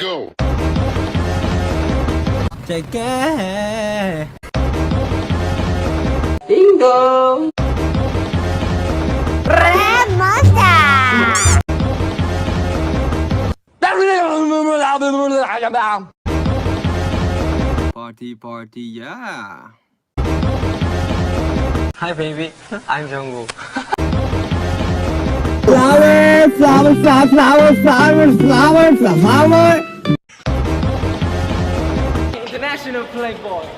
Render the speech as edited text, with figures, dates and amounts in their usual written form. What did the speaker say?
go. Take Bingo! Red Monster! Party, yeah. Hi baby, I'm Jungkook. International playboy.